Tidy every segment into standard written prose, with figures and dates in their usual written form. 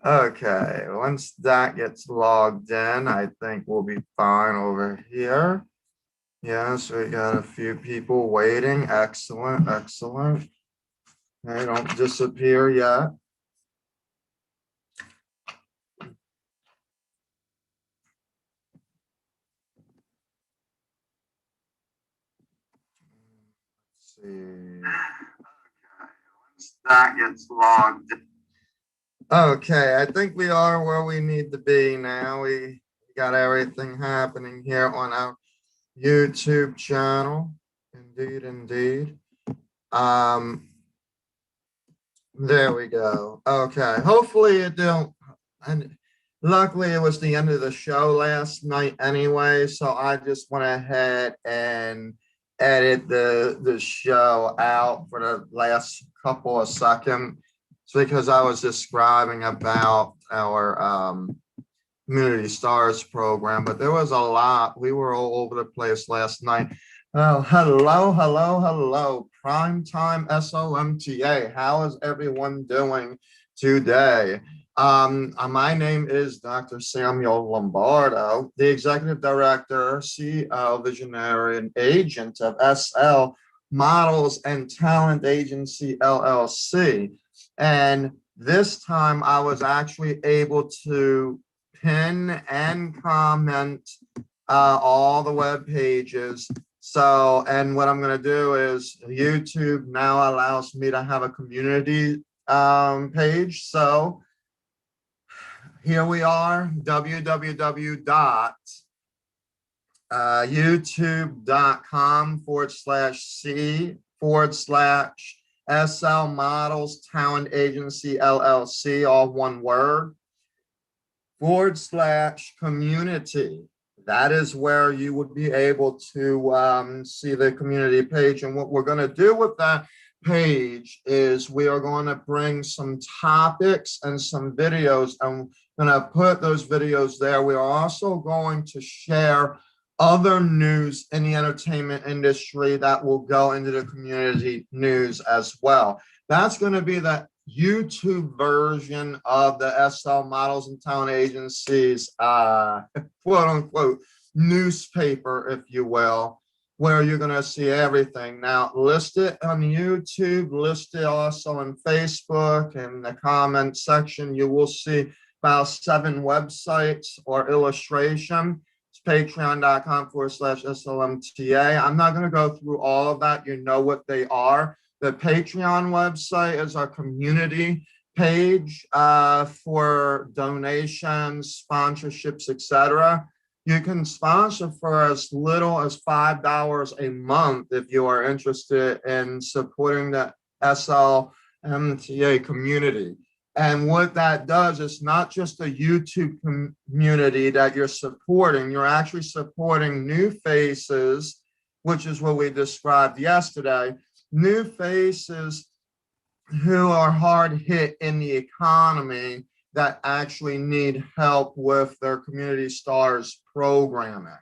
Okay, once that gets logged in, I think we'll be fine over here. Yes, we got a few people waiting. Excellent, excellent. They don't disappear yet. Let's see. Once that gets logged in. Okay, I think we are where we need to be now. We got everything happening here on our YouTube channel. Indeed, indeed. There we go. Okay, hopefully it don't, and luckily it was the end of the show last night anyway, so I just went ahead and edit the show out for the last couple of seconds because I was describing about our Community Stars program, but there was a lot. We were all over the place last night. Oh, hello, hello, hello. Primetime SLMTA. How is everyone doing today? My name is Dr. Samuel Lombardo, the Executive Director, CEO, Visionary, and Agent of SL Models and Talent Agency, LLC. And this time I was actually able to pin and comment all the web pages. So, and what I'm going to do is YouTube now allows me to have a community page. So here we are, www.youtube.com/C/SL Models Talent Agency LLC, all one word, /community. That is where you would be able to see the community page. And what we're going to do with that page is we are going to bring some topics and some videos, and I'm going to put those videos there. We are also going to share other news in the entertainment industry that will go into the community news as well. That's going to be the YouTube version of the SL Models and Talent Agencies, quote unquote, newspaper, if you will, where you're going to see everything. Now, list it on YouTube, list it also on Facebook. In the comment section, you will see about 7 websites or illustration. It's patreon.com/SLMTA. I'm not going to go through all of that. You know what they are. The Patreon website is our community page for donations, sponsorships, etc. You can sponsor for as little as $5 a month if you are interested in supporting the SLMTA community. And what that does is not just a YouTube community that you're supporting, you're actually supporting new faces, which is what we described yesterday. New faces who are hard hit in the economy that actually need help with their Community Stars programming.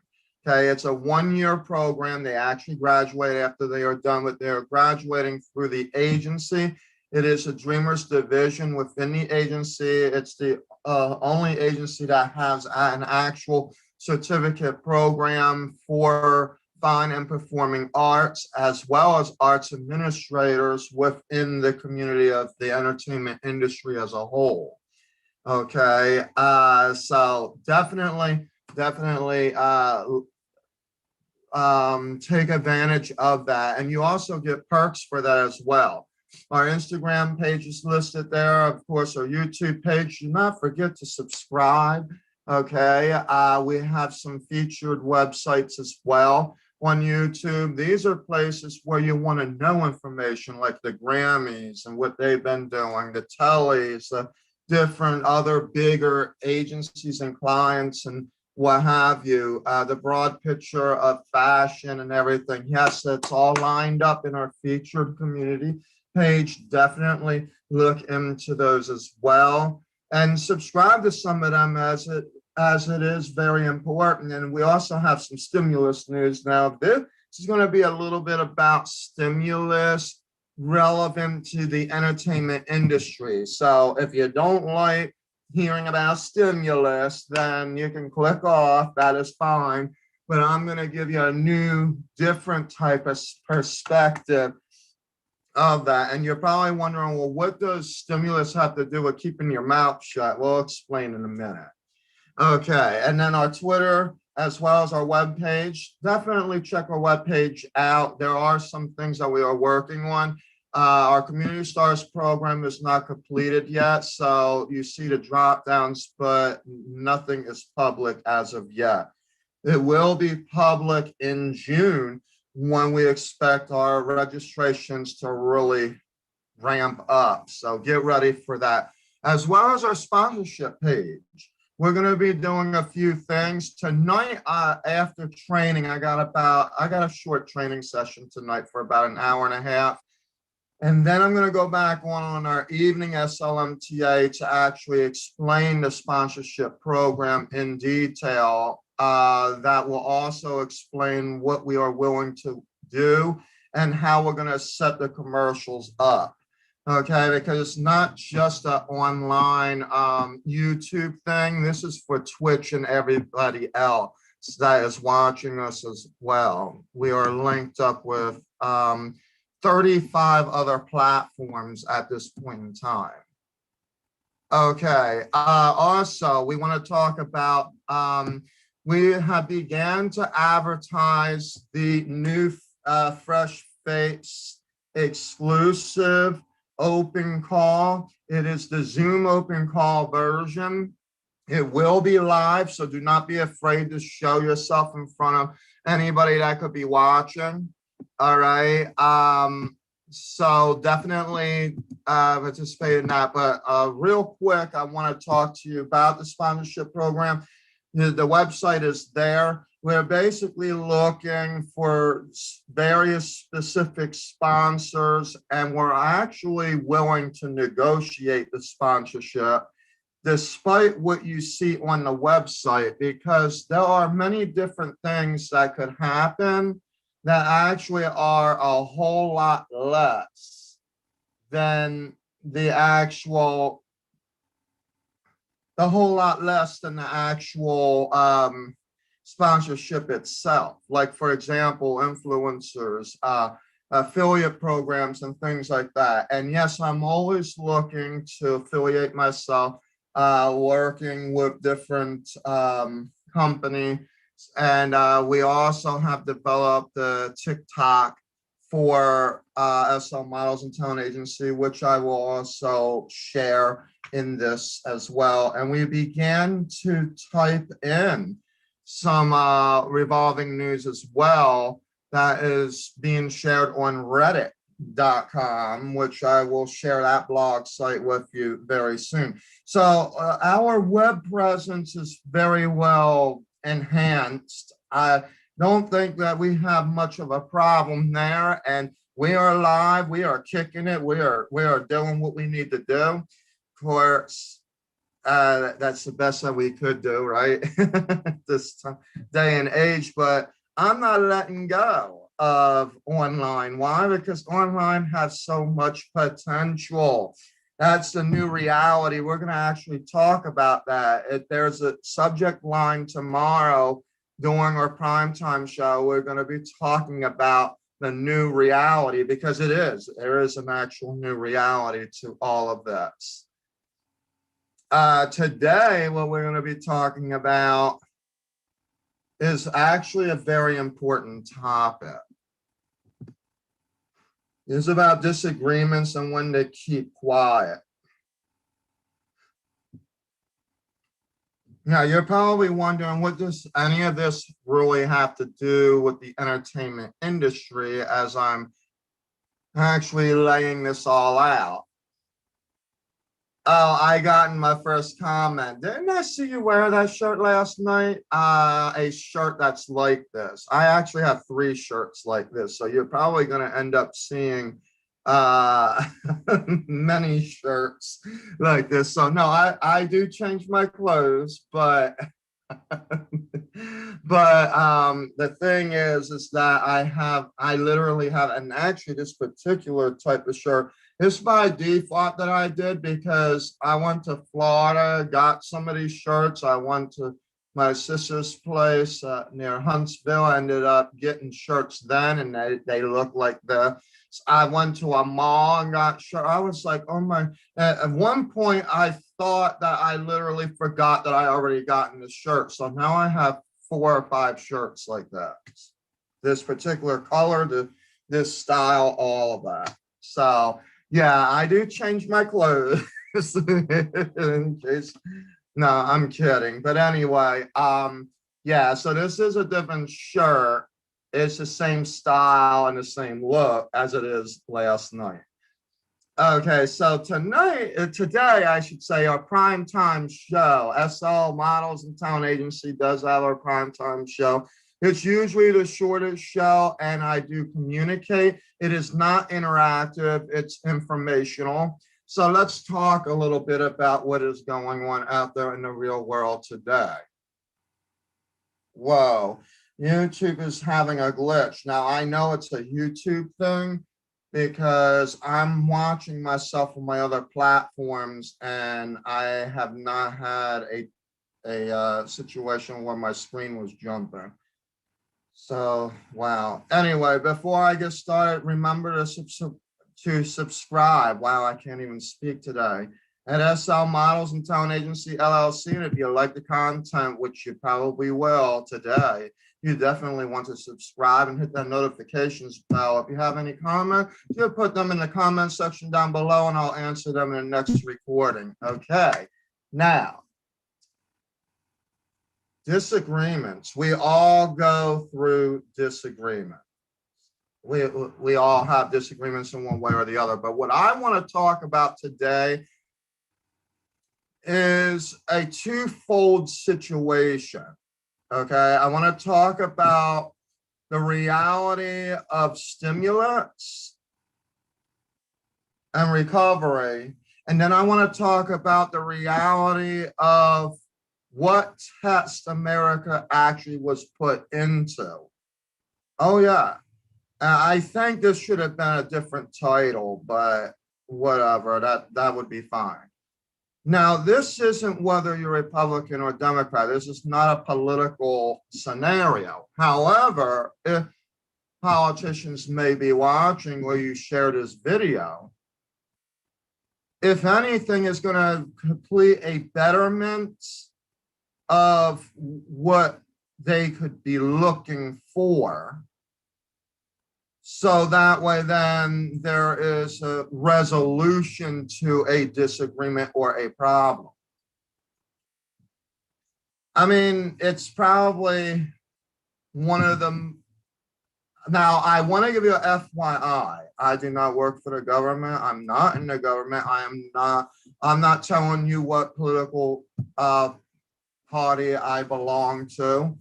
Okay, it's a 1-year program. They actually graduate after they are done with their graduating through the agency. It is a Dreamers division within the agency. It's the only agency that has an actual certificate program for fine and performing arts, as well as arts administrators within the community of the entertainment industry as a whole. Okay, so definitely take advantage of that. And you also get perks for that as well. Our Instagram page is listed there. Of course, our YouTube page. Do not forget to subscribe. Okay, we have some featured websites as well on YouTube. These are places where you want to know information like the Grammys and what they've been doing, the Tellys, the different other bigger agencies and clients and what have you, the broad picture of fashion and everything. Yes, it's all lined up in our featured community page. Definitely look into those as well and subscribe to some of them as it is very important. And we also have some stimulus news now. This is going to be a little bit about stimulus relevant to the entertainment industry. So if you don't like hearing about stimulus, then you can click off. That is fine. But I'm going to give you a new, different type of perspective of that. And you're probably wondering, well, what does stimulus have to do with keeping your mouth shut? We'll explain in a minute. Okay, and then our Twitter as well as our webpage. Definitely check our webpage out. There are some things that we are working on. Our Community Stars program is not completed yet, so you see the drop downs, but nothing is public as of yet. It will be public in June when we expect our registrations to really ramp up. So get ready for that, as well as our sponsorship page. We're going to be doing a few things tonight. After training, I got a short training session tonight for about an hour and a half. And then I'm going to go back on our evening SLMTA to actually explain the sponsorship program in detail. That will also explain what we are willing to do and how we're going to set the commercials up. Okay, because it's not just an online YouTube thing. This is for Twitch and everybody else that is watching us as well. We are linked up with 35 other platforms at this point in time. Okay, also we want to talk about, we have began to advertise the new Fresh Face exclusive open call. It is the Zoom open call version. It will be live, so do not be afraid to show yourself in front of anybody that could be watching. All right. So definitely participate in that. But real quick, I want to talk to you about the sponsorship program. The website is there. We're basically looking for various specific sponsors, and we're actually willing to negotiate the sponsorship despite what you see on the website, because there are many different things that could happen that actually are a whole lot less than the actual sponsorship itself. Like, for example, influencers, affiliate programs and things like that. And yes, I'm always looking to affiliate myself, working with different companies. And we also have developed the TikTok for SL Models and Talent Agency, which I will also share in this as well. And we began to type in some revolving news as well that is being shared on reddit.com, which I will share that blog site with you very soon. So our web presence is very well enhanced. I don't think that we have much of a problem there, and we are live. We are kicking it. We are doing what we need to do. Of course, that's the best that we could do, right? This day and age. But I'm not letting go of online. Why? Because online has so much potential. That's the new reality. We're going to actually talk about that. There's a subject line tomorrow during our primetime show. We're going to be talking about the new reality, because there is an actual new reality to all of this. Today, what we're going to be talking about is actually a very important topic. It's about disagreements and when to keep quiet. Now, you're probably wondering, what does any of this really have to do with the entertainment industry, as I'm actually laying this all out? Oh, I got in my first comment. Didn't I see you wear that shirt last night? A shirt that's like this. I actually have 3 shirts like this, so you're probably going to end up seeing many shirts like this. So no, I do change my clothes, but the thing is that I literally have, and actually this particular type of shirt It's by default that I did because I went to Florida, got some of these shirts. I went to my sister's place near Huntsville, ended up getting shirts then, and they look like this. I went to a mall and got shirts. I was like, oh my. At one point, I thought that I literally forgot that I already gotten the shirt. So now I have 4 or 5 shirts like that. This particular color, this style, all of that. So yeah, I do change my clothes in case. No, I'm kidding. But anyway, yeah, so this is a different shirt. It's the same style and the same look as it is last night. Okay, so today, I should say, our primetime show, SL Models and Talent Agency does have our primetime show. It's usually the shortest show, and I do communicate. It is not interactive, it's informational. So let's talk a little bit about what is going on out there in the real world today. Whoa, YouTube is having a glitch. Now, I know it's a YouTube thing because I'm watching myself on my other platforms, and I have not had a situation where my screen was jumping. So, wow. Anyway, before I get started, remember to subscribe. Wow, I can't even speak today. At SL Models and Talent Agency LLC, and if you like the content, which you probably will today, you definitely want to subscribe and hit that notifications bell. If you have any comments, you put them in the comment section down below, and I'll answer them in the next recording. Okay, now, disagreements. We all go through disagreements. We all have disagreements in one way or the other. But what I want to talk about today is a twofold situation. Okay, I want to talk about the reality of stimulus and recovery. And then I want to talk about the reality of what test America actually was put into. Oh, yeah. I think this should have been a different title, but whatever, that would be fine. Now, this isn't whether you're Republican or Democrat. This is not a political scenario. However, if politicians may be watching or you share this video, if anything is going to complete a betterment of what they could be looking for, so that way then there is a resolution to a disagreement or a problem. I mean, it's probably one of them. Now, I want to give you an FYI. I do not work for the government. I'm not in the government. I'm not telling you what political party I belong to.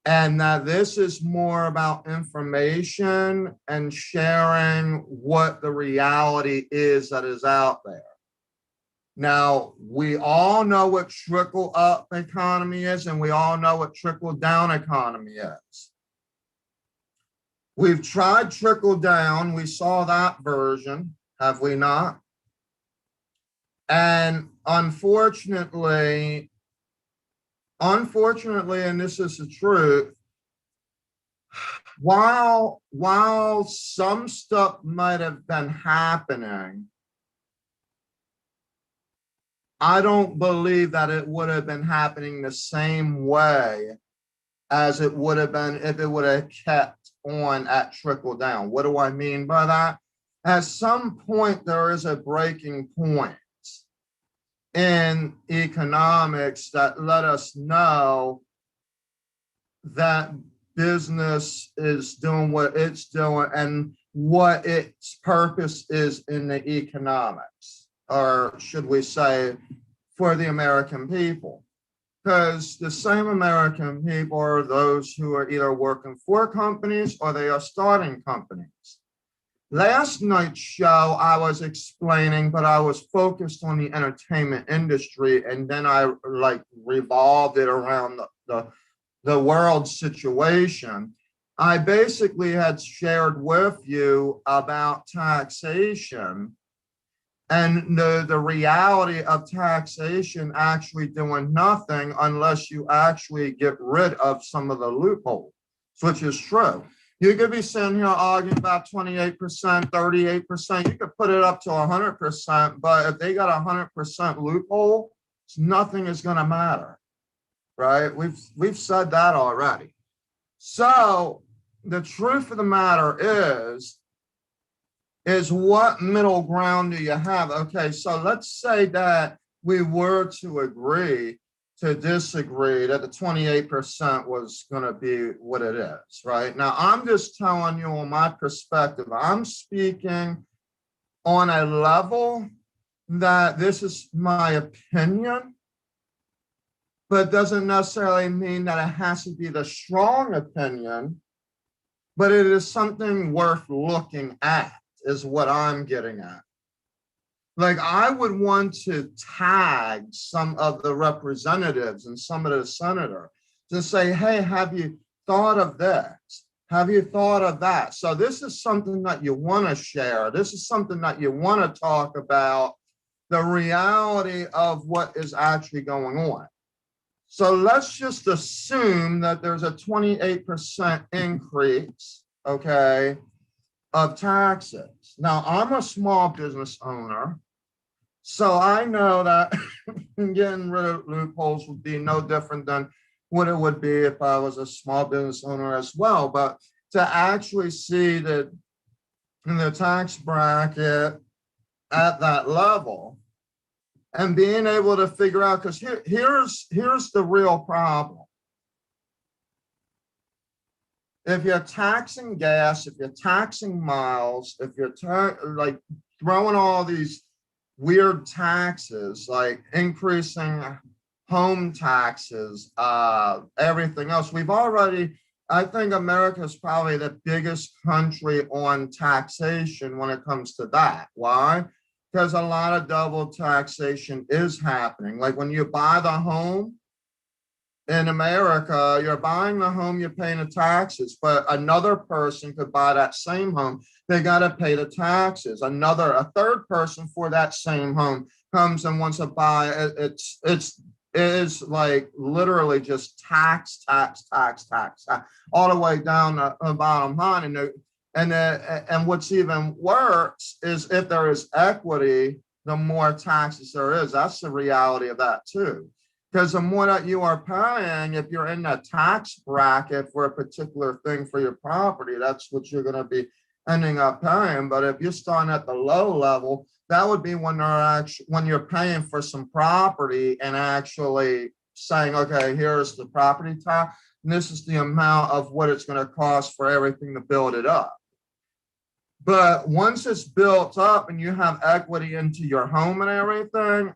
And that this is more about information and sharing what the reality is that is out there. Now, we all know what trickle up economy is, and we all know what trickle down economy is. We've tried trickle down. We saw that version, have we not? And unfortunately, and this is the truth, while some stuff might have been happening, I don't believe that it would have been happening the same way as it would have been if it would have kept on at trickle down. What do I mean by that? At some point, there is a breaking point in economics that let us know that business is doing what it's doing and what its purpose is in the economics, or should we say for the American people. Because the same American people are those who are either working for companies or they are starting companies. Last night's show, I was explaining, but I was focused on the entertainment industry, and then I revolved it around the world situation. I basically had shared with you about taxation And the reality of taxation actually doing nothing unless you actually get rid of some of the loopholes, which is true. You could be sitting here arguing about 28%, 38%. You could put it up to 100%, but if they got 100% loophole, nothing is going to matter, right? We've said that already. So the truth of the matter is what middle ground do you have? Okay, so let's say that we were to agree to disagree that the 28% was going to be what it is, right? Now, I'm just telling you on my perspective. I'm speaking on a level that this is my opinion, but doesn't necessarily mean that it has to be the strong opinion, but it is something worth looking at, is what I'm getting at. Like, I would want to tag some of the representatives and some of the senators to say, hey, have you thought of this? Have you thought of that? So this is something that you want to share. This is something that you want to talk about, the reality of what is actually going on. So let's just assume that there's a 28% increase, okay, of taxes. Now, I'm a small business owner, so I know that getting rid of loopholes would be no different than what it would be if I was a small business owner as well. But to actually see that in the tax bracket at that level and being able to figure out, because here's the real problem. If you're taxing gas, if you're taxing miles, if you're like throwing all these weird taxes, like increasing home taxes, everything else, we've already, I think America is probably the biggest country on taxation when it comes to that. Why? Because a lot of double taxation is happening. Like when you buy the home, in America, you're buying the home, you're paying the taxes, but another person could buy that same home. They got to pay the taxes. A third person for that same home comes and wants to buy it. It is like literally just tax, all the way down the bottom line. And what's even worse is if there is equity, the more taxes there is. That's the reality of that too. Because the more that you are paying, if you're in that tax bracket for a particular thing for your property, that's what you're going to be ending up paying. But if you're starting at the low level, that would be when you're paying for some property and actually saying, okay, here's the property tax, and this is the amount of what it's going to cost for everything to build it up. But once it's built up and you have equity into your home and everything,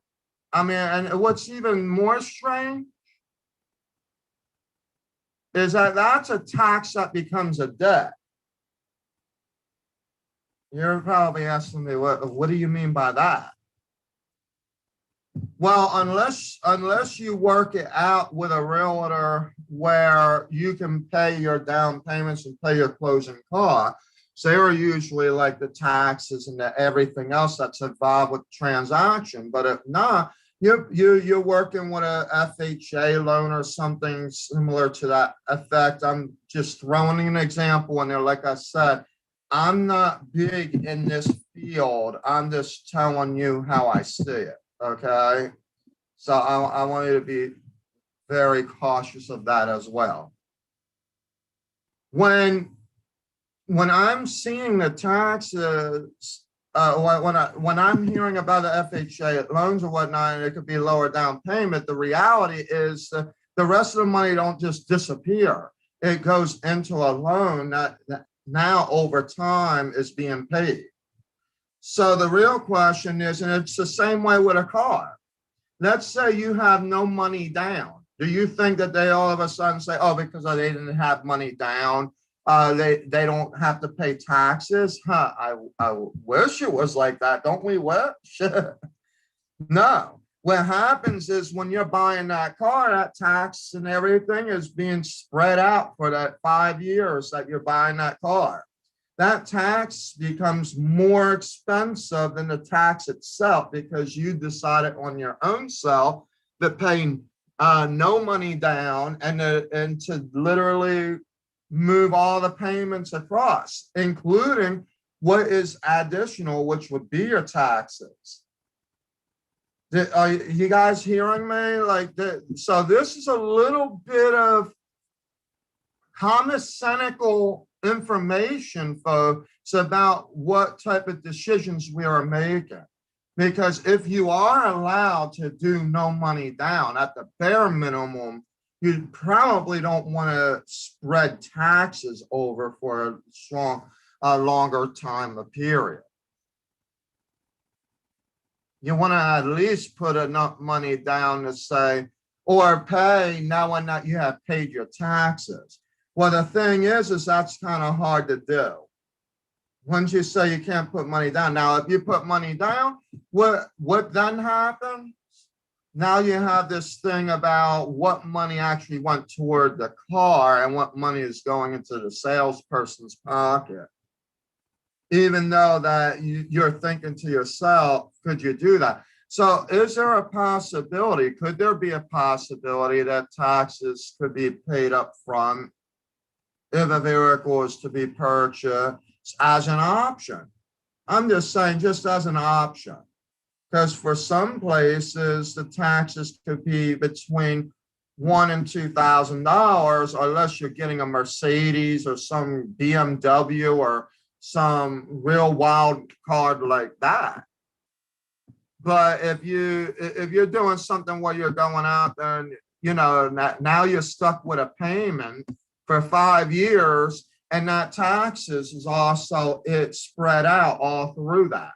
I mean, and what's even more strange is that that's a tax that becomes a debt. You're probably asking me, what do you mean by that? Well, unless you work it out with a realtor where you can pay your down payments and pay your closing costs, they are usually like the taxes and everything else that's involved with the transaction. But if not, you're working with a FHA loan or something similar to that effect. I'm just throwing an example in there. Like I said, I'm not big in this field. I'm just telling you how I see it. Okay. So I want you to be very cautious of that as well. When I'm seeing the taxes, when I'm hearing about the FHA loans or whatnot, and it could be lower down payment, the reality is the rest of the money don't just disappear. It goes into a loan that now over time is being paid. So the real question is, and it's the same way with a car. Let's say you have no money down. Do you think that they all of a sudden say, oh, because they didn't have money down, they don't have to pay taxes? I wish it was like that. Don't we wish? No. What happens is when you're buying that car, that tax and everything is being spread out for that 5 years that you're buying that car. that tax becomes more expensive than the tax itself because you decided on your own self that paying no money down and to literally move all the payments across, including what is additional, which would be your taxes. Are you guys hearing me? Like that? So this is a little bit of common-sensical information, folks, about what type of decisions we are making. Because if you are allowed to do no money down at the bare minimum, you probably don't want to spread taxes over for a longer time of period. You want to at least put enough money down to say, or pay knowing that you have paid your taxes. Well, the thing is that's kind of hard to do. Once you say you can't put money down. Now, if you put money down, what then happens? Now you have this thing about what money actually went toward the car and what money is going into the salesperson's pocket. Even though that you're thinking to yourself, could you do that? So is there a possibility, could there be a possibility that taxes could be paid up front if a vehicle is to be purchased as an option? I'm just saying, just as an option, because for some places, the taxes could be between $1,000 and $2,000, unless you're getting a Mercedes or some BMW or some real wild card like that. But if you're doing something where you're going out there and now you're stuck with a payment for 5 years, and that taxes is also spread out all through that.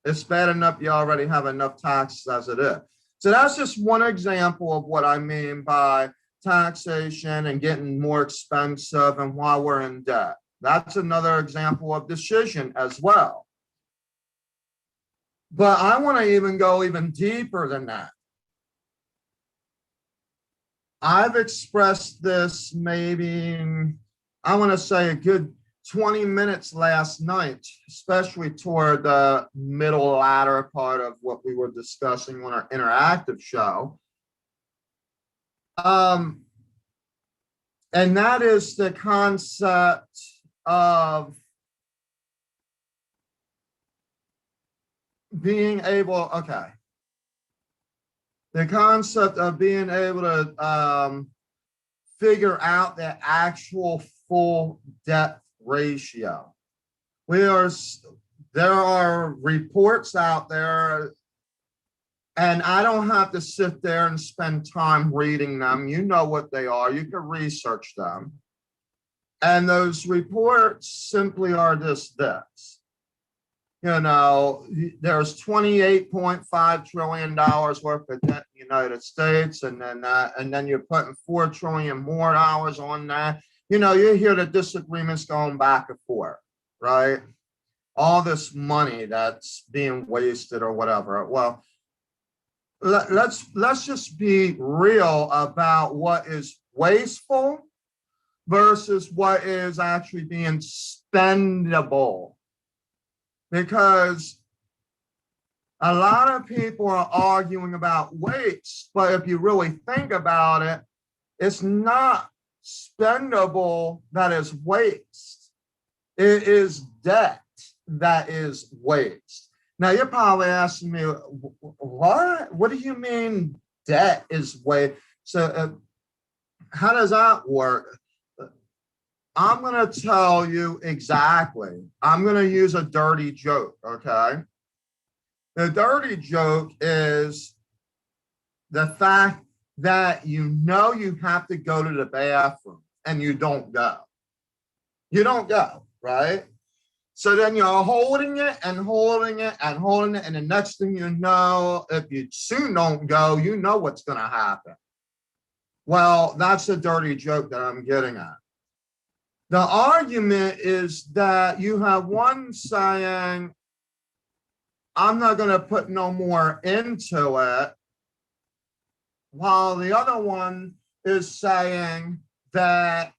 It's bad enough you already have enough taxes as it is. So that's just one example of what I mean by taxation and getting more expensive and why we're in debt. That's another example of decision as well. But I want to even go even deeper than that. I've expressed this maybe, I want to say a good 20 minutes last night, especially toward the middle latter part of what we were discussing on our interactive show. And that is the concept of being able, the concept of being able to figure out the actual full debt ratio. There are reports out there, and I don't have to sit there and spend time reading them. You know what they are. You can research them. And those reports simply are just this. There's $28.5 trillion worth of debt in the United States, and then you're putting $4 trillion more dollars on that. You hear the disagreements going back and forth, right? All this money that's being wasted or whatever. Well, let's just be real about what is wasteful versus what is actually being spendable. Because a lot of people are arguing about waste, but if you really think about it, it's not spendable that is waste. It is debt that is waste. Now, you're probably asking me, what? What do you mean debt is waste? So how does that work? I'm going to tell you exactly. I'm going to use a dirty joke, okay? The dirty joke is the fact that you have to go to the bathroom and you don't go. You don't go, right? So then you're holding it and holding it and holding it. And the next thing you know, if you soon don't go, you know what's going to happen. Well, that's the dirty joke that I'm getting at. The argument is that you have one saying, I'm not going to put no more into it, while the other one is saying that,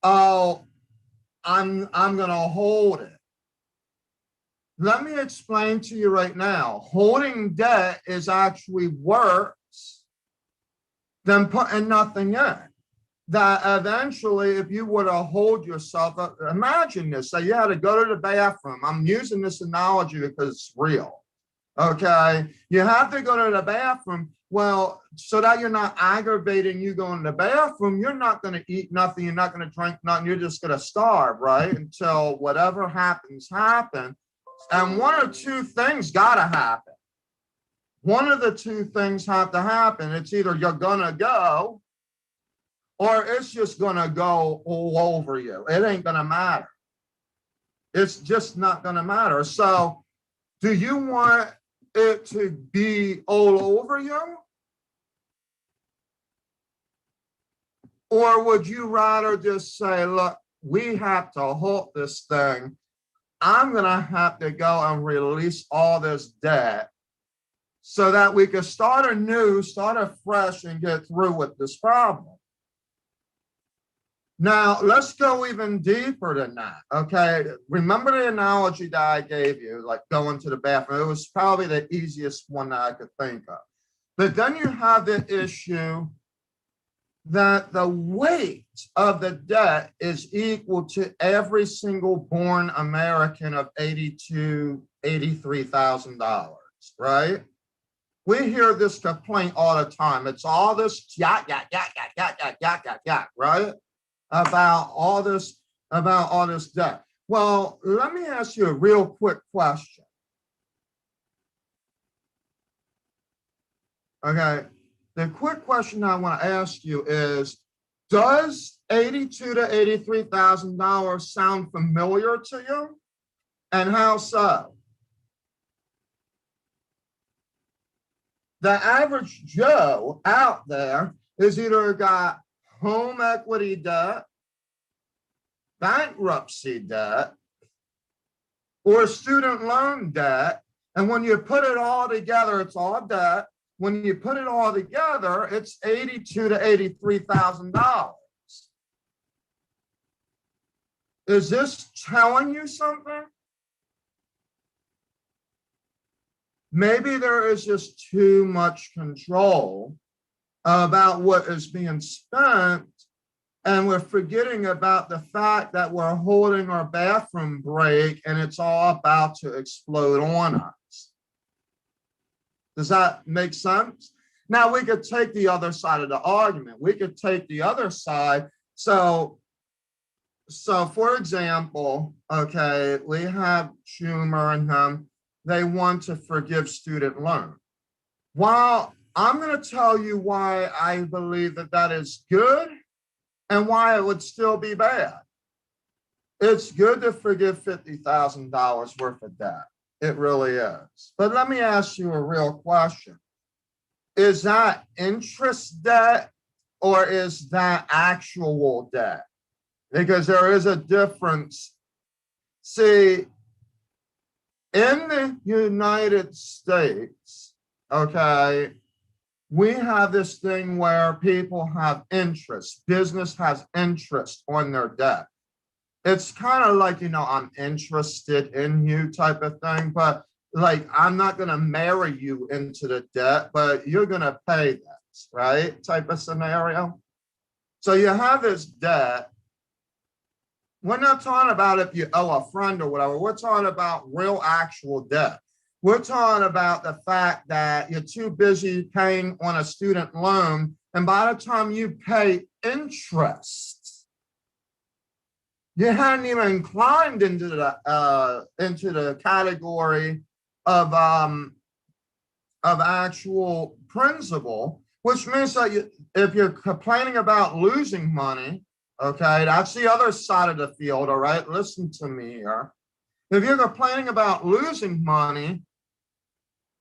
oh, I'm gonna hold it. Let me explain to you right now. Holding debt is actually worse than putting nothing in. That eventually, if you were to hold yourself up, imagine this, say you had to go to the bathroom. I'm using this analogy because it's real. Okay, you have to go to the bathroom. Well, so that you're not aggravating you going to the bathroom, you're not going to eat nothing, you're not going to drink nothing, you're just going to starve, right? Until whatever happens, happen. And one or two things got to happen. One of the two things have to happen. It's either you're going to go or it's just going to go all over you. It ain't going to matter. It's just not going to matter. So do you want it to be all over you? Or would you rather just say, look, we have to halt this thing. I'm going to have to go and release all this debt so that we can start anew, start afresh, and get through with this problem. Now, let's go even deeper than that, okay? Remember the analogy that I gave you, like going to the bathroom. It was probably the easiest one that I could think of. But then you have the issue that the weight of the debt is equal to every single born American of $83,000, right? We hear this complaint all the time. It's all this yak, right? About all this debt. Well, let me ask you a real quick question. Okay, the quick question I want to ask you is, does $82,000 to $83,000 sound familiar to you? And how so? The average Joe out there is either got home equity debt, bankruptcy debt, or student loan debt. And when you put it all together, it's all debt. When you put it all together, it's $82,000 to $83,000. Is this telling you something? Maybe there is just too much control about what is being spent, and we're forgetting about the fact that we're holding our bathroom break and it's all about to explode on us. Does that make sense? Now we could take the other side of the argument. We could take the other side. So for example, okay, we have Schumer and them. They want to forgive student loan. While I'm going to tell you why I believe that that is good and why it would still be bad. It's good to forgive $50,000 worth of debt. It really is. But let me ask you a real question. Is that interest debt or is that actual debt? Because there is a difference. See, in the United States, okay, we have this thing where people have interest. Business has interest on their debt. It's kind of like, I'm interested in you type of thing, but like, I'm not going to marry you into the debt, but you're going to pay this, right? Type of scenario. So you have this debt. We're not talking about if you owe a friend or whatever. We're talking about real actual debt. We're talking about the fact that you're too busy paying on a student loan, and by the time you pay interest, you hadn't even climbed into the category of actual principal, which means that if you're complaining about losing money, okay, that's the other side of the field, all right? Listen to me here. If you're complaining about losing money,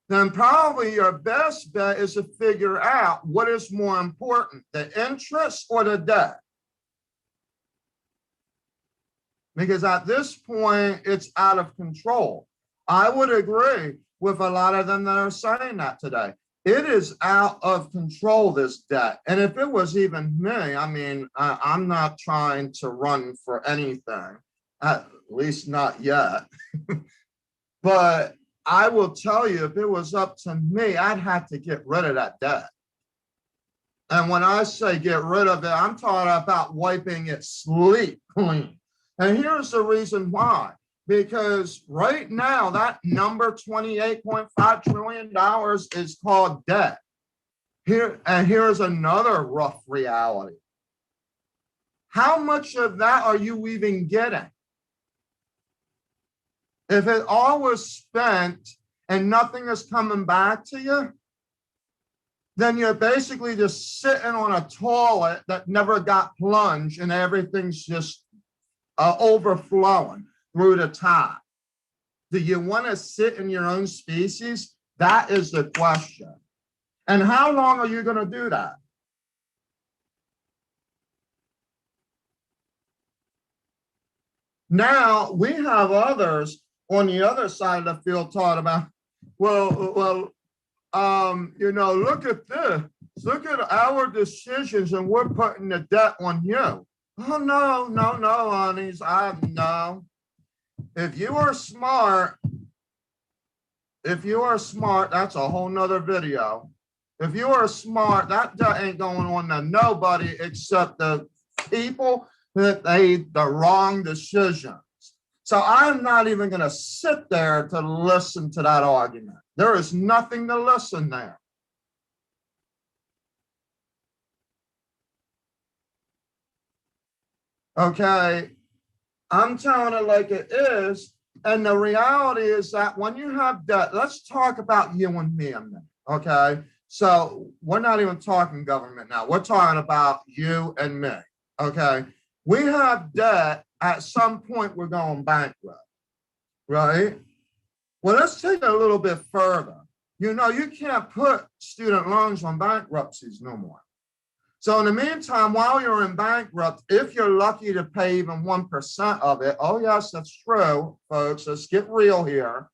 then probably your best bet is to figure out what is more important, the interest or the debt. Because at this point, it's out of control. I would agree with a lot of them that are saying that today. It is out of control, this debt. And if it was even me, I'm not trying to run for anything. at least not yet. But I will tell you, if it was up to me, I'd have to get rid of that debt. And when I say get rid of it, I'm talking about wiping it sleep clean. And here's the reason why. Because right now, that number $28.5 trillion is called debt. Here's another rough reality. How much of that are you even getting? If it all was spent and nothing is coming back to you, then you're basically just sitting on a toilet that never got plunged and everything's just overflowing through the top. Do you want to sit in your own species? That is the question. And how long are you going to do that? Now we have others on the other side of the field talking about, look at this. Look at our decisions and we're putting the debt on you. Oh, no, honeys. No. If you are smart, that's a whole nother video. If you are smart, that debt ain't going on to nobody except the people that made the wrong decisions. So I'm not even going to sit there to listen to that argument. There is nothing to listen there. Okay, I'm telling it like it is. And the reality is that when you have debt, let's talk about you and me a minute, okay? So we're not even talking government now. We're talking about you and me, okay? We have debt. At some point, we're going bankrupt, right? Well, let's take it a little bit further. You can't put student loans on bankruptcies no more. So in the meantime, while you're in bankrupt, if you're lucky to pay even 1% of it, oh yes, that's true, folks, let's get real here.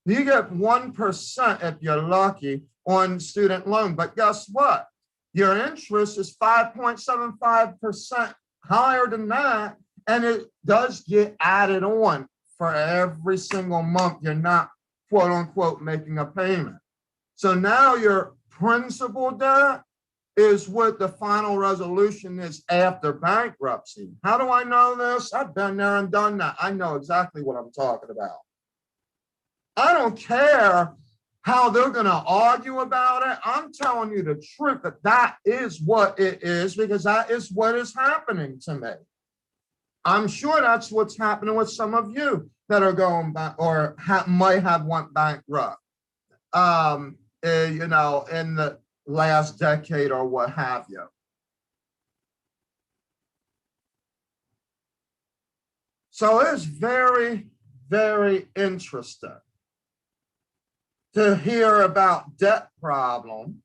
You get 1% if you're lucky on student loan, but guess what? Your interest is 5.75% higher than that, and it does get added on for every single month you're not, quote unquote, making a payment. So now your principal debt is what the final resolution is after bankruptcy. How do I know this? I've been there and done that. I know exactly what I'm talking about. I don't care how they're going to argue about it. I'm telling you the truth that is what it is, because that is what is happening to me. I'm sure that's what's happening with some of you that are going back or might have went bankrupt, in the last decade or what have you. So it's very, very interesting to hear about debt problem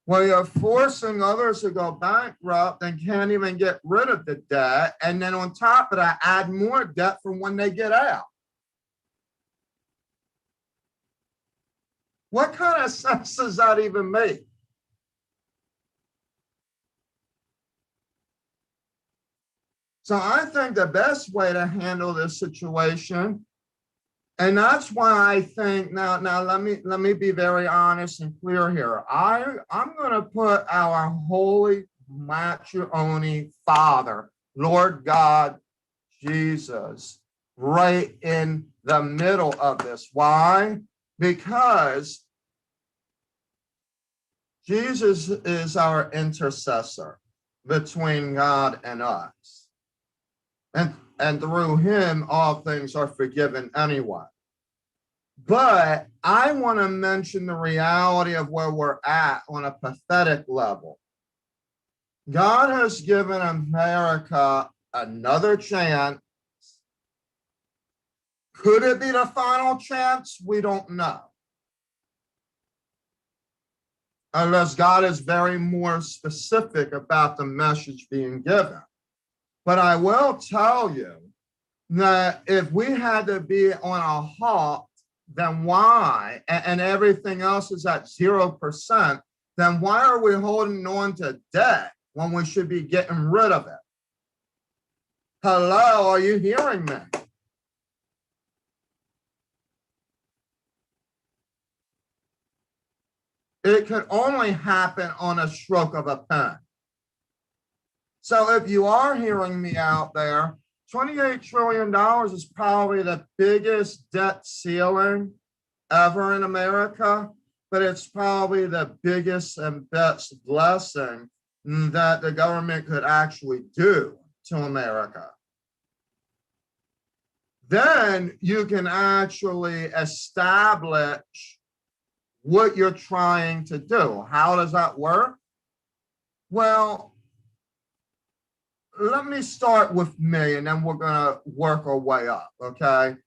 where you're forcing others to go bankrupt and can't even get rid of the debt. And then on top of that, add more debt from when they get out. What kind of sense does that even make? So I think the best way to handle this situation, and that's why I think now let me be very honest and clear here. I'm going to put our holy matrimony Father, Lord God, Jesus, right in the middle of this. Why? Because Jesus is our intercessor between God and us. And through him, all things are forgiven anyway. But I want to mention the reality of where we're at on a pathetic level. God has given America another chance. Could it be the final chance? We don't know. Unless God is very more specific about the message being given. But I will tell you that if we had to be on a halt, then why, and everything else is at 0%, then why are we holding on to debt when we should be getting rid of it? Hello, are you hearing me? It could only happen on a stroke of a pen. So if you are hearing me out there, $28 trillion is probably the biggest debt ceiling ever in America, but it's probably the biggest and best blessing that the government could actually do to America. Then you can actually establish what you're trying to do. How does that work? Well, let me start with me and then we're gonna work our way up, okay?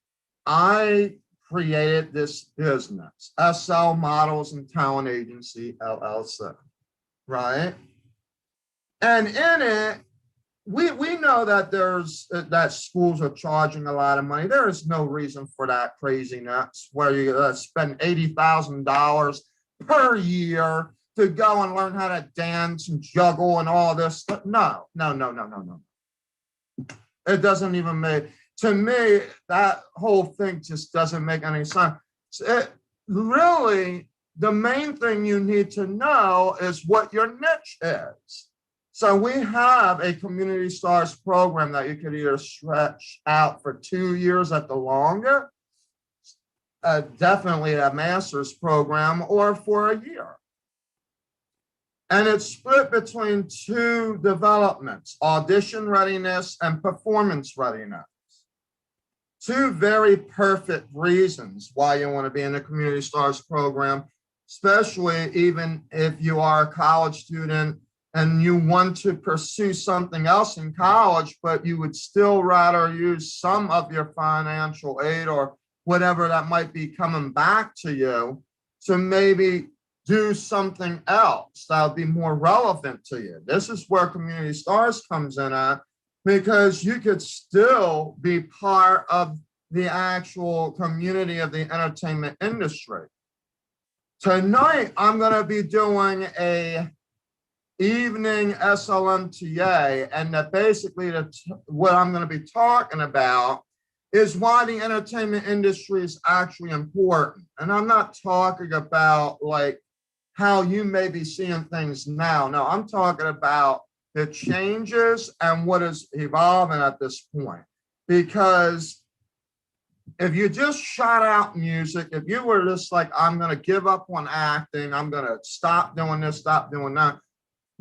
I created this business, SL Models and Talent Agency, LLC, right? And in it, we know that that schools are charging a lot of money. There is no reason for that craziness where you spend $80,000 per year to go and learn how to dance and juggle and all this stuff. No. It doesn't even make, to me, that whole thing just doesn't make any sense. Really, the main thing you need to know is what your niche is. So we have a community stars program that you could either stretch out for 2 years at the longest, definitely a master's program, or for a year. And it's split between two developments, audition readiness and performance readiness. Two very perfect reasons why you want to be in the Community Stars program, especially even if you are a college student and you want to pursue something else in college, but you would still rather use some of your financial aid or whatever that might be coming back to you to maybe do something else that would be more relevant to you. This is where Community Stars comes in at, because you could still be part of the actual community of the entertainment industry. Tonight, I'm going to be doing a evening SLMTA, and basically what I'm going to be talking about is why the entertainment industry is actually important. And I'm not talking about like how you may be seeing things now. No, I'm talking about the changes and what is evolving at this point. Because if you just shot out music, if you were just like, I'm going to give up on acting, I'm going to stop doing this, stop doing that,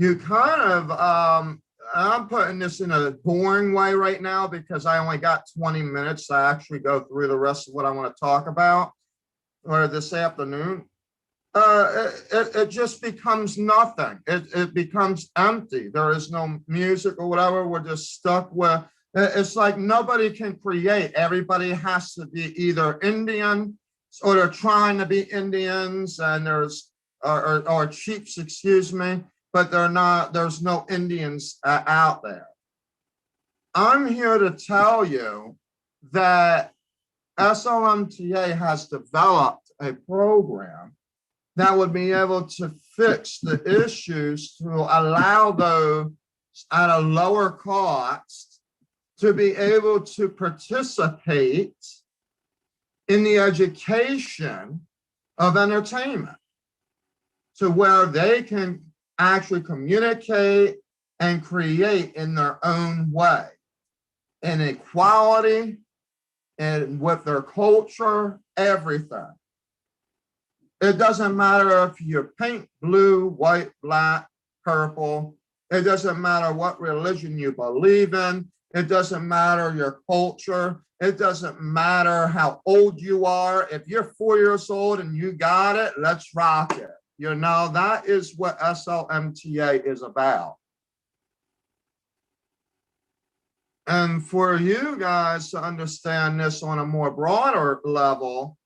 you kind of, I'm putting this in a boring way right now because I only got 20 minutes to actually go through the rest of what I want to talk about or this afternoon. It just becomes nothing. It becomes empty. There is no music or whatever. We're just stuck with, it's like nobody can create. Everybody has to be either Indian or they're trying to be Indians and or Chiefs, excuse me, but they're not, there's no Indians out there. I'm here to tell you that SLMTA has developed a program that would be able to fix the issues to allow those at a lower cost to be able to participate in the education of entertainment to where they can actually communicate and create in their own way, in equality and with their culture, everything. It doesn't matter if you're pink, blue, white, black, purple. It doesn't matter what religion you believe in. It doesn't matter your culture. It doesn't matter how old you are. If you're 4 years old and you got it, let's rock it. You know, that is what SLMTA is about. And for you guys to understand this on a more broader level,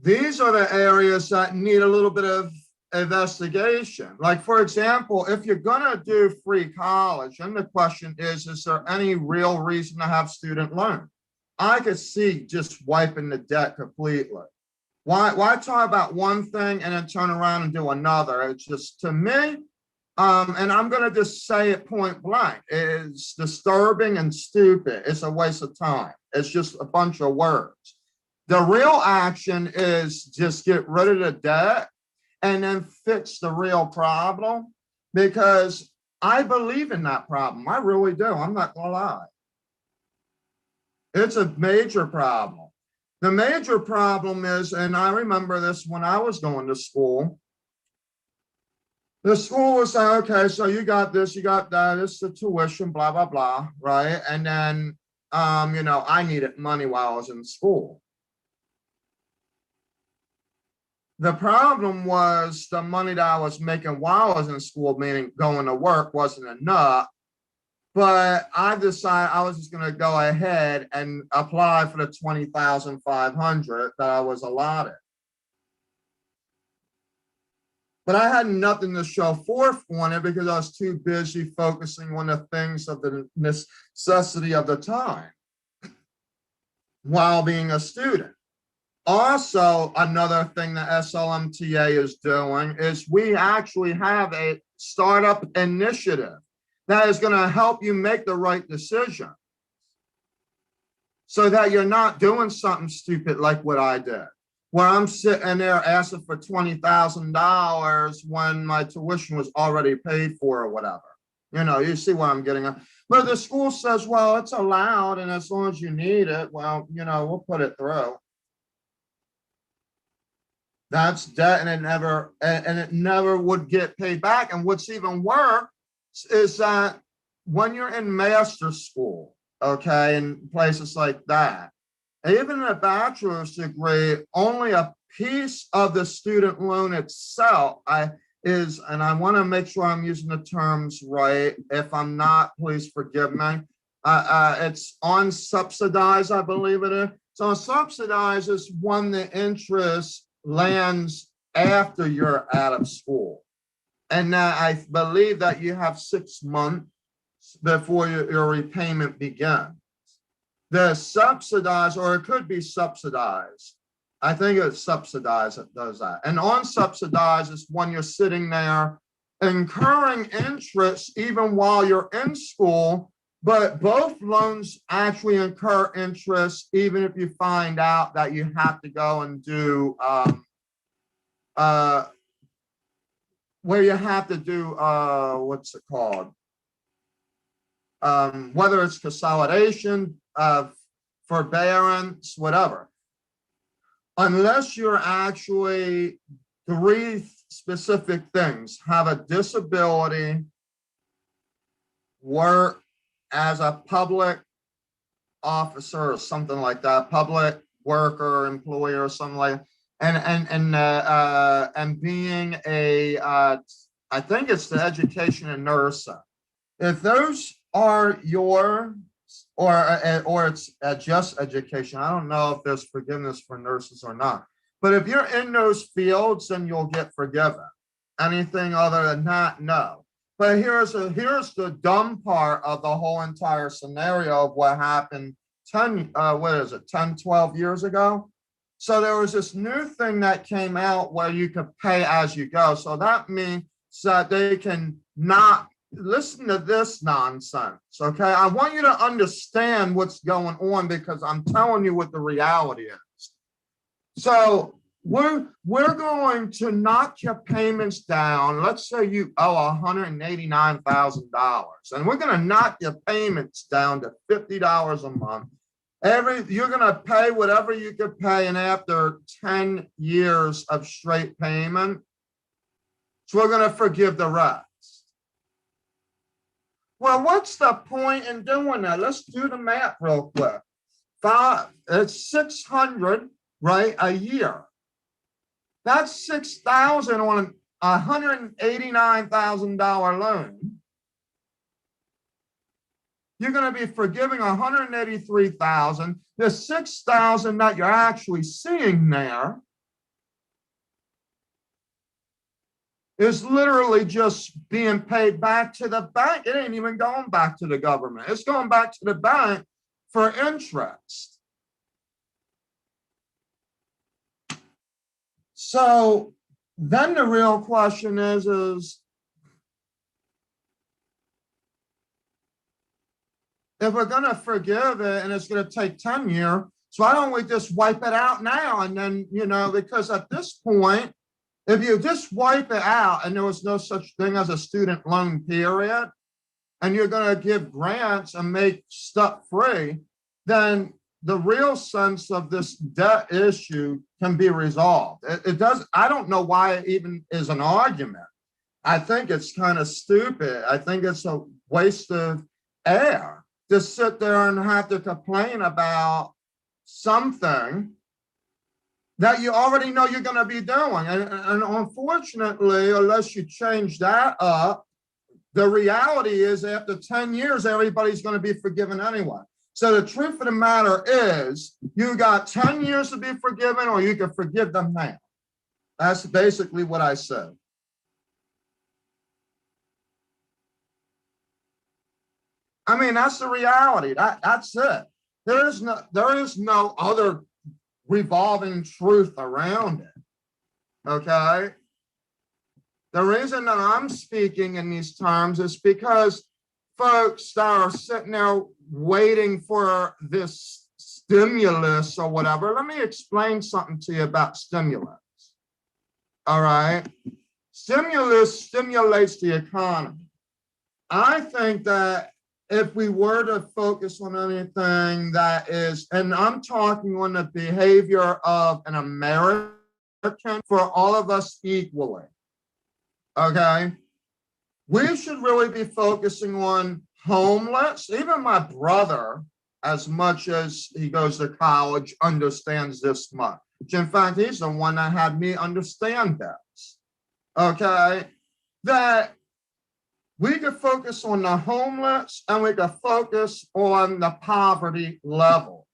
these are the areas that need a little bit of investigation. Like, for example, if you're going to do free college, and the question is there any real reason to have student loan? I could see just wiping the debt completely. Why talk about one thing and then turn around and do another? It's just, to me, and I'm going to just say it point blank. It's disturbing and stupid. It's a waste of time. It's just a bunch of words. The real action is just get rid of the debt and then fix the real problem, because I believe in that problem. I really do. I'm not going to lie. It's a major problem. The major problem is, and I remember this when I was going to school, the school was saying, okay, so you got this, you got that, it's the tuition, blah, blah, blah, right? And then, I needed money while I was in school. The problem was the money that I was making while I was in school, meaning going to work, wasn't enough. But I decided I was just going to go ahead and apply for the $20,500 that I was allotted. But I had nothing to show forth on it because I was too busy focusing on the things of the necessity of the time while being a student. Also, another thing that SLMTA is doing is we actually have a startup initiative that is going to help you make the right decision so that you're not doing something stupid like what I did, where I'm sitting there asking for $20,000 when my tuition was already paid for or whatever. You see what I'm getting at. But the school says, well, it's allowed, and as long as you need it, well, we'll put it through. That's debt, and it never would get paid back. And what's even worse is that when you're in master school, okay, in places like that, even a bachelor's degree, only a piece of the student loan itself is, and I want to make sure I'm using the terms right. If I'm not, please forgive me. It's unsubsidized, I believe it is. So subsidized is when the interest lands after you're out of school. And I believe that you have 6 months before your repayment begins. The subsidized, or it could be subsidized. I think it's subsidized that does that. And unsubsidized is when you're sitting there incurring interest even while you're in school, but both loans actually incur interest even if you find out that you have to go and do where you have to do what's it called? Whether it's consolidation, forbearance, whatever. Unless you're actually 3 specific things: have a disability, work as a public officer or something like that, public worker, employer, or something like that, and being a I think it's the education and nursing. If those are your, or it's just education, I don't know if there's forgiveness for nurses or not. But if you're in those fields, then you'll get forgiven. Anything other than that, no. But here's the dumb part of the whole entire scenario of what happened 10, 12 years ago. So there was this new thing that came out where you could pay as you go. So that means that they can not listen to this nonsense, okay? I want you to understand what's going on because I'm telling you what the reality is. So we're going to knock your payments down. Let's say you owe $189,000, and we're going to knock your payments down to $50 a month. You're going to pay whatever you could pay, and after 10 years of straight payment, so we're going to forgive the rest. Well, what's the point in doing that? Let's do the math real quick. It's $600, right, a year. That's $6,000 on a $189,000 loan. You're going to be forgiving $183,000. The $6,000 that you're actually seeing there is literally just being paid back to the bank. It ain't even going back to the government. It's going back to the bank for interest. So then the real question is if we're going to forgive it and it's going to take 10 years, so why don't we just wipe it out now? And then, because at this point, if you just wipe it out and there was no such thing as a student loan period, and you're going to give grants and make stuff free, then the real sense of this debt issue can be resolved. It does. I don't know why it even is an argument. I think it's kind of stupid. I think it's a waste of air to sit there and have to complain about something that you already know you're going to be doing. And unfortunately, unless you change that up, the reality is after 10 years, everybody's going to be forgiven anyway. So the truth of the matter is you got 10 years to be forgiven, or you can forgive them now. That's basically what I said. I mean, that's the reality. That's it. There is no other revolving truth around it. Okay. The reason that I'm speaking in these terms is because folks that are sitting there waiting for this stimulus or whatever. Let me explain something to you about stimulus. All right. Stimulus stimulates the economy. I think that if we were to focus on anything that is, and I'm talking on the behavior of an American for all of us equally, okay, we should really be focusing on homeless. Even my brother, as much as he goes to college, understands this much. In fact, he's the one that had me understand this, okay, that we could focus on the homeless and we could focus on the poverty levels.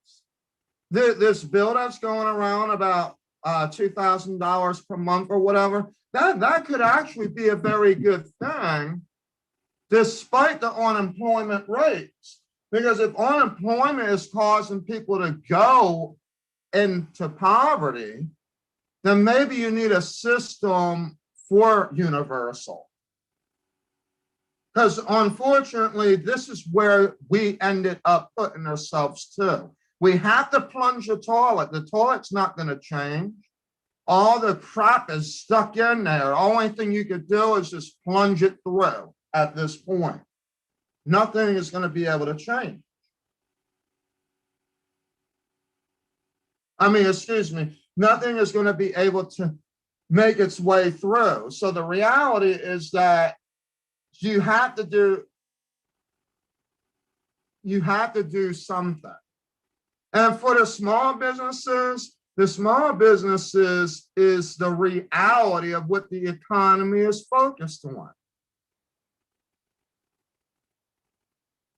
This bill that's going around about $2,000 per month or whatever, that could actually be a very good thing despite the unemployment rates. Because if unemployment is causing people to go into poverty, then maybe you need a system for universal. Because unfortunately, this is where we ended up putting ourselves to. We have to plunge the toilet. The toilet's not going to change. All the crap is stuck in there. The only thing you could do is just plunge it through at this point. Nothing is going to be able to change. Nothing is going to be able to make its way through. So the reality is that you have to do something. And for the small businesses is the reality of what the economy is focused on.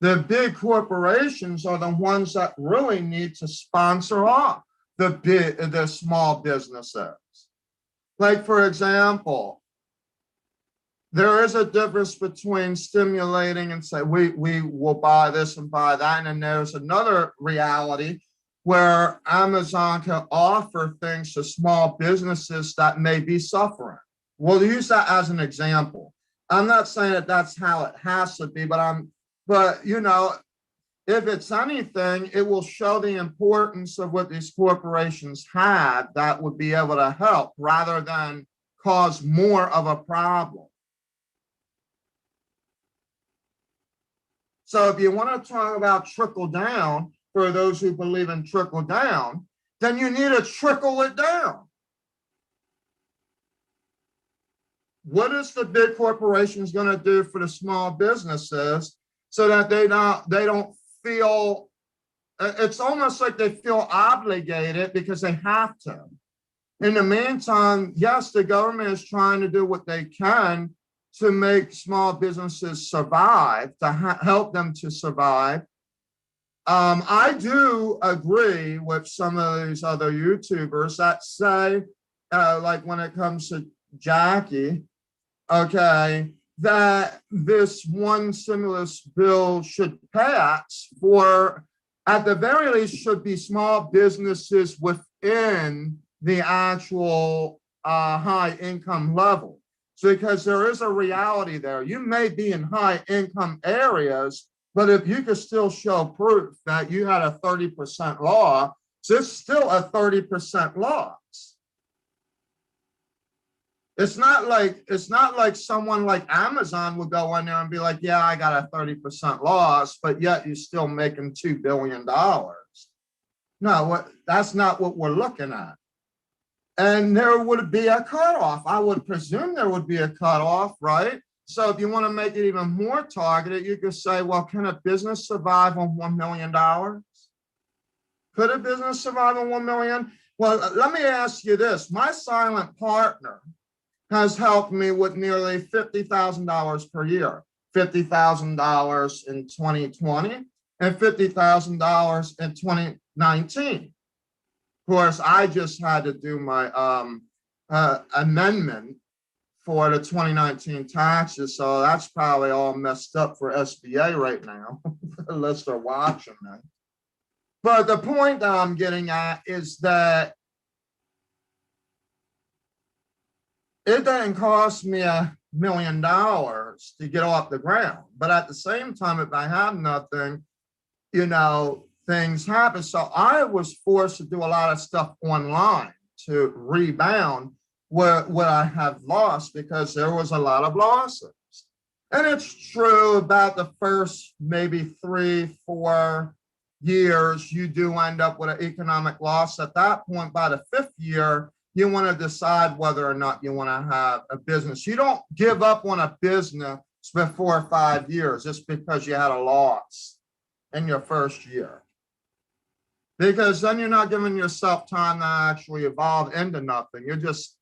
The big corporations are the ones that really need to sponsor off the small businesses. Like, for example, there is a difference between stimulating and say, we will buy this and buy that. And then there's another reality where Amazon can offer things to small businesses that may be suffering. We'll use that as an example. I'm not saying that that's how it has to be, but if it's anything, it will show the importance of what these corporations have that would be able to help rather than cause more of a problem. So if you want to talk about trickle down, for those who believe in trickle down, then you need to trickle it down. What is the big corporations going to do for the small businesses so that they don't feel, it's almost like they feel obligated because they have to. In the meantime, yes, the government is trying to do what they can to make small businesses survive, to help them to survive. I do agree with some of these other YouTubers that say, like when it comes to Jackie, okay, that this one stimulus bill should pass for, at the very least, should be small businesses within the actual high income level. So because there is a reality there. You may be in high income areas, But if you could still show proof that you had a 30% loss, it's still a 30% loss. It's not like someone like Amazon would go in there and be like, yeah, I got a 30% loss, but yet you're still making $2 billion. No, that's not what we're looking at. And there would be a cutoff. I would presume there would be a cutoff, right? So if you want to make it even more targeted, you could say, well, can a business survive on $1 million? Could a business survive on $1 million? Well, let me ask you this. My silent partner has helped me with nearly $50,000 per year, $50,000 in 2020 and $50,000 in 2019. Of course, I just had to do my amendment for the 2019 taxes, so that's probably all messed up for SBA right now, unless they're watching me. But the point that I'm getting at is that it didn't cost me $1 million to get off the ground. But at the same time, if I have nothing, you know, things happen. So I was forced to do a lot of stuff online to rebound what I have lost, because there was a lot of losses. And it's true about the first maybe 3-4 years, you do end up with an economic loss. At that point, by the 5th year, you want to decide whether or not you want to have a business. You don't give up on a business before 5 years just because you had a loss in your first year. Because then you're not giving yourself time to actually evolve into nothing. You're just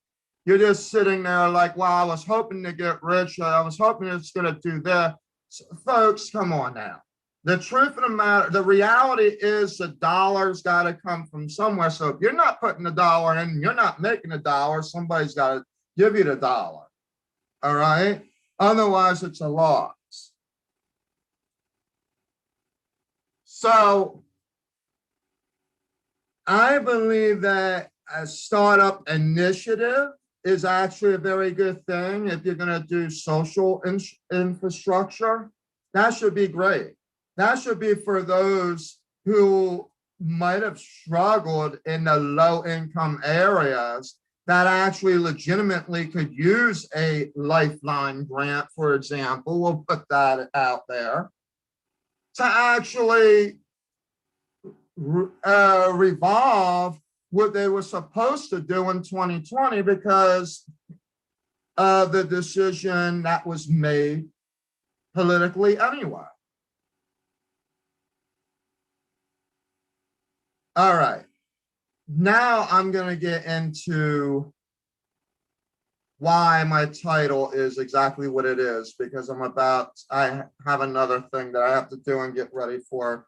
sitting there like, well, I was hoping to get rich. I was hoping it's going to do this. So, folks, come on now. The truth of the matter, the reality is the dollar's got to come from somewhere. So if you're not putting the dollar in, you're not making a dollar, somebody's got to give you the dollar. All right? Otherwise, it's a loss. So I believe that a startup initiative is actually a very good thing. If you're going to do social infrastructure, that should be great. That should be for those who might have struggled in the low income areas that actually legitimately could use a lifeline grant, for example. We'll put that out there to actually revolve what they were supposed to do in 2020 because of the decision that was made politically anyway. All right, now I'm going to get into why my title is exactly what it is, because I have another thing that I have to do and get ready for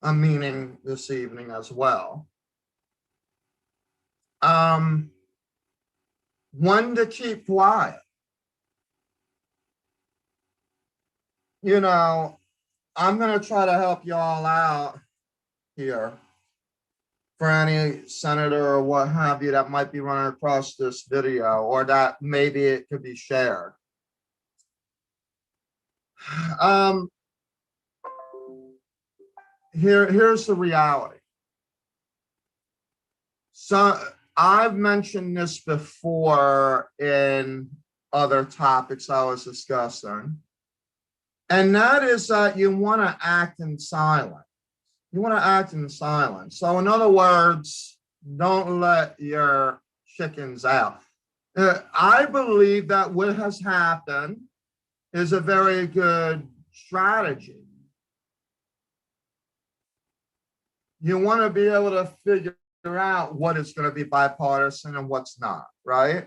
a meeting this evening as well. When to keep quiet. You know, I'm going to try to help you all out here. For any senator or what have you that might be running across this video, or that maybe it could be shared. Here's the reality. So I've mentioned this before in other topics I was discussing, and that is that you want to act in silence. You want to act in silence. So in other words, don't let your chickens out. I believe that what has happened is a very good strategy. You want to be able to figure out what is going to be bipartisan and what's not, right?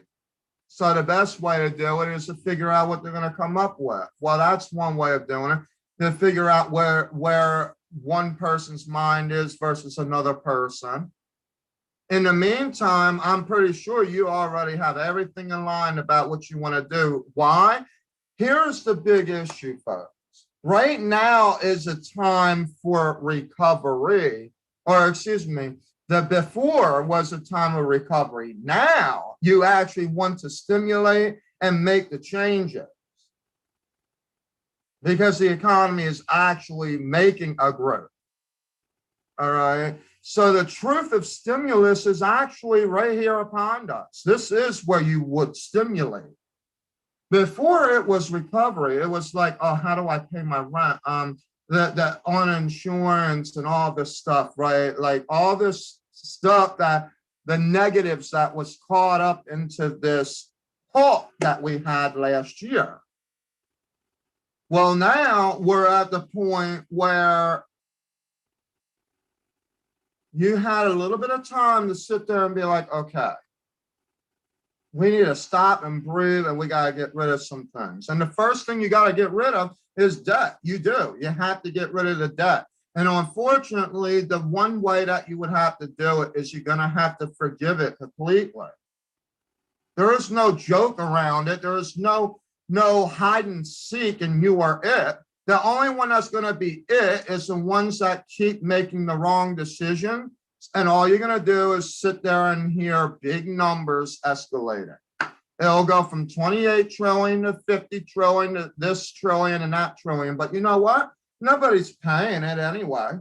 So the best way to do it is to figure out what they're going to come up with. Well, that's one way of doing it, to figure out where one person's mind is versus another person. In the meantime, I'm pretty sure you already have everything in line about what you want to do. Why? Here's the big issue, folks. Right now is a time for recovery, or excuse me, the before was a time of recovery. Now you actually want to stimulate and make the changes. because the economy is actually making a growth. All right. So the truth of stimulus is actually right here upon us. This is where you would stimulate. Before it was recovery, it was like, oh, how do I pay my rent? That on insurance and all this stuff, right? Like all this stuff that the negatives that was caught up into this halt that we had last year. Well, now we're at the point where you had a little bit of time to sit there and be like, okay, we need to stop and breathe and we got to get rid of some things. And the first thing you got to get rid of is debt. You do. You have to get rid of the debt. And unfortunately, the one way that you would have to do it is you're going to have to forgive it completely. There is no joke around it. There is no hide and seek and you are it. The only one that's going to be it is the ones that keep making the wrong decision. And all you're going to do is sit there and hear big numbers escalating. It'll go from 28 trillion to 50 trillion to this trillion and that trillion. But you know what? Nobody's paying it anyway.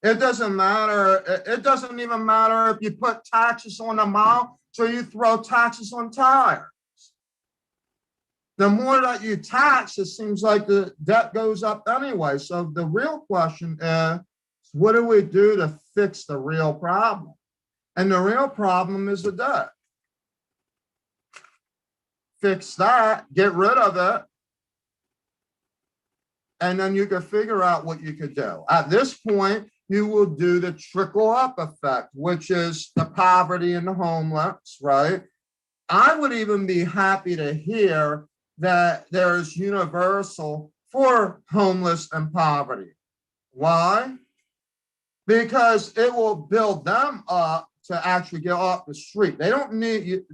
It doesn't matter. It doesn't even matter if you put taxes on a mile, so you throw taxes on tires. The more that you tax, it seems like the debt goes up anyway. So the real question is, what do we do to fix the real problem? And the real problem is the debt. Fix that, get rid of it, and then you can figure out what you could do. At this point, you will do the trickle up effect, which is the poverty and the homeless, right? I would even be happy to hear that there's universal for homeless and poverty. Why? Because it will build them up to actually get off the street. They don't need you.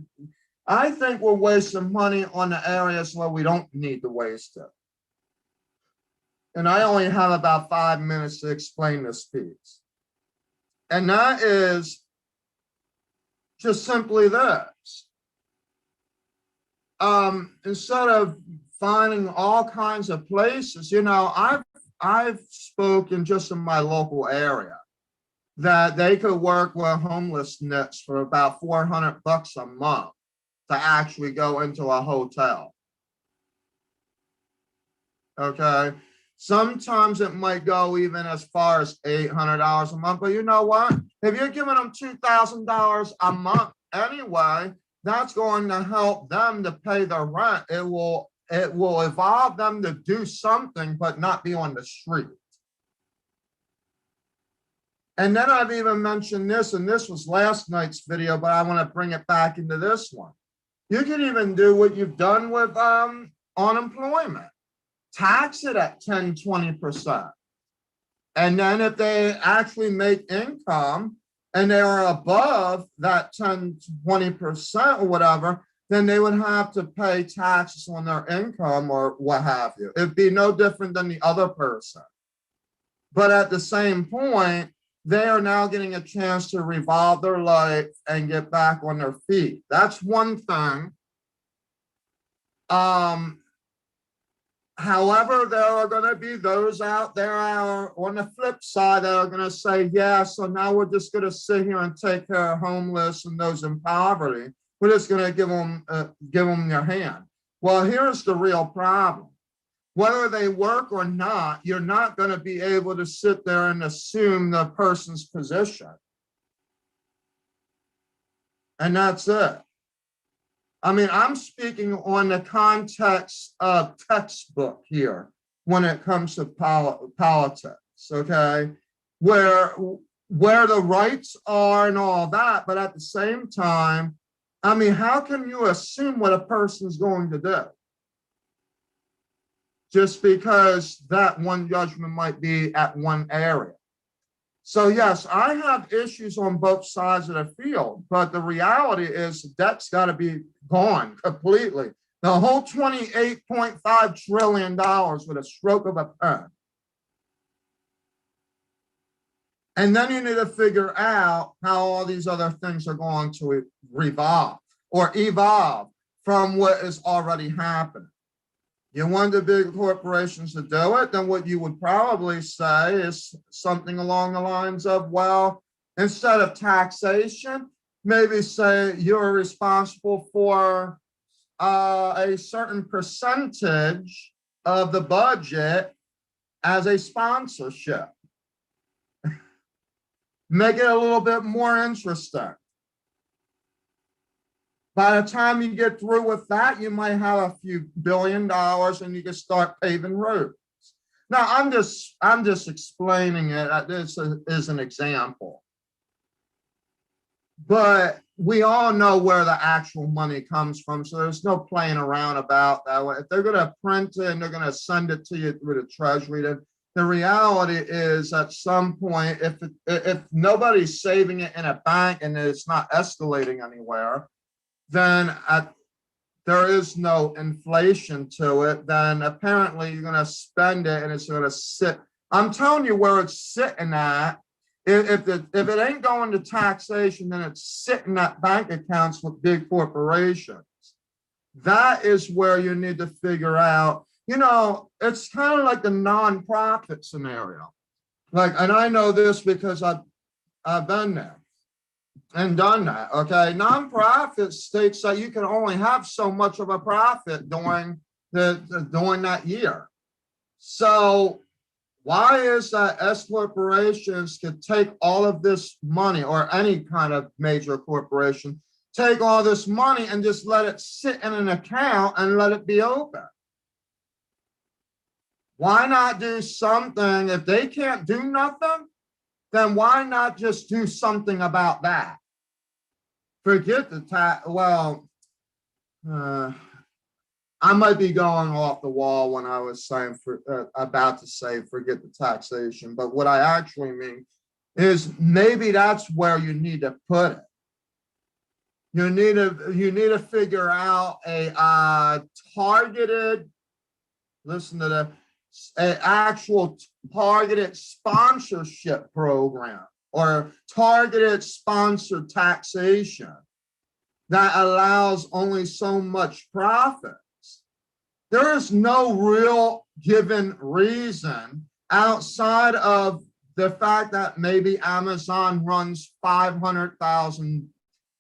I think we're wasting money on the areas where we don't need to waste it. And I only have about 5 minutes to explain this piece. And that is just simply this. Instead of finding all kinds of places, you know, I've spoken just in my local area that they could work with homelessness for about $400 a month to actually go into a hotel. Okay. Sometimes it might go even as far as $800 a month, but you know what? If you're giving them $2,000 a month anyway, that's going to help them to pay their rent. It will evolve them to do something, but not be on the street. And then I've even mentioned this, and this was last night's video, but I want to bring it back into this one. You can even do what you've done with unemployment. Tax it at 10, 20%. And then if they actually make income and they are above that 10, 20% or whatever, then they would have to pay taxes on their income or what have you. It'd be no different than the other person. But at the same point, they are now getting a chance to revolve their life and get back on their feet. That's one thing. However, there are going to be those out there on the flip side that are going to say, yeah, so now we're just going to sit here and take care of homeless and those in poverty. We're just going to give them your hand. Well, here's the real problem. Whether they work or not, you're not going to be able to sit there and assume the person's position. And that's it. I mean, I'm speaking on the context of textbook here when it comes to politics, okay? Where the rights are and all that, but at the same time, I mean, how can you assume what a person's going to do? Just because that one judgment might be at one area. So yes, I have issues on both sides of the field, but the reality is the debt's got to be gone completely. The whole $28.5 trillion with a stroke of a pen. And then you need to figure out how all these other things are going to revolve or evolve from what is already happening. you want the big corporations to do it, then what you would probably say is something along the lines of, well, instead of taxation, maybe say you're responsible for a certain percentage of the budget as a sponsorship. Make it a little bit more interesting. By the time you get through with that, you might have a few $1 billion and you can start paving roads. Now, I'm just explaining it. This is an example. But we all know where the actual money comes from, so there's no playing around about that. If they're going to print it and they're going to send it to you through the Treasury, then the reality is at some point, if nobody's saving it in a bank and it's not escalating anywhere, then there is no inflation to it, then apparently you're going to spend it and it's going to sit. I'm telling you where it's sitting at. If it ain't going to taxation, then it's sitting at bank accounts with big corporations. That is where you need to figure out, it's kind of like the nonprofit scenario. And I know this because I've been there and done that. Okay, nonprofit states that you can only have so much of a profit during that year. So why is that S corporations could take all of this money, or any kind of major corporation, take all this money and just let it sit in an account and let it be open? Why not do something? If they can't do nothing, then why not just do something about that? Forget the tax. Well, I might be going off the wall when I was saying about to say forget the taxation, but what I actually mean is maybe that's where you need to put it. You need to figure out a targeted, listen to the, an actual targeted sponsorship program or targeted sponsored taxation that allows only so much profit. There is no real given reason outside of the fact that maybe Amazon runs 500,000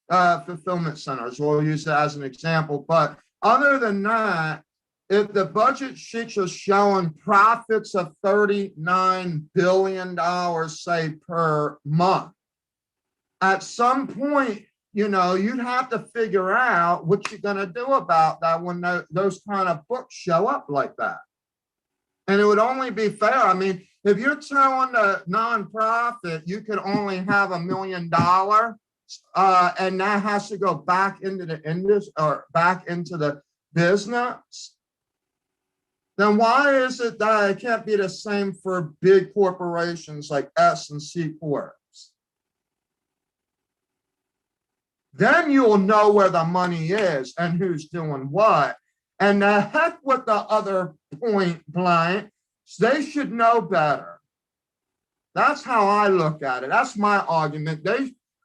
fulfillment centers. We'll use that as an example. But other than that, if the budget sheets are showing profits of $39 billion, say, per month, at some point, you'd have to figure out what you're going to do about that when those kind of books show up like that. And it would only be fair. I mean, if you're telling a nonprofit you can only have $1 million, and that has to go back into the industry or back into the business, then why is it that it can't be the same for big corporations like S and C Corps? Then you'll know where the money is and who's doing what. And the heck with the other point blank, they should know better. That's how I look at it. That's my argument.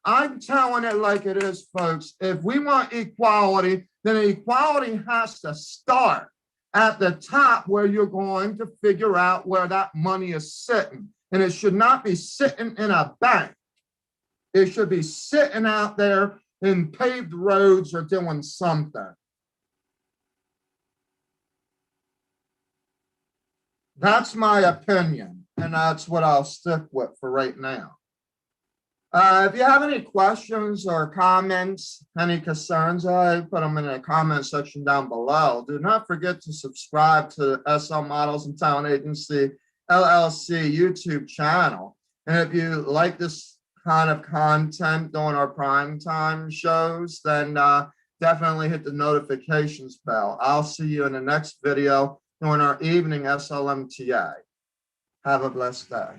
I'm telling it like it is, folks. If we want equality, then equality has to start at the top, where you're going to figure out where that money is sitting. And it should not be sitting in a bank. It should be sitting out there in paved roads or doing something. That's my opinion, and that's what I'll stick with for right now. If you have any questions or comments, any concerns, I put them in the comment section down below. Do not forget to subscribe to the SL Models and Talent Agency LLC YouTube channel. And if you like this kind of content during our prime time shows, then definitely hit the notifications bell. I'll see you in the next video during our evening SLMTA. Have a blessed day.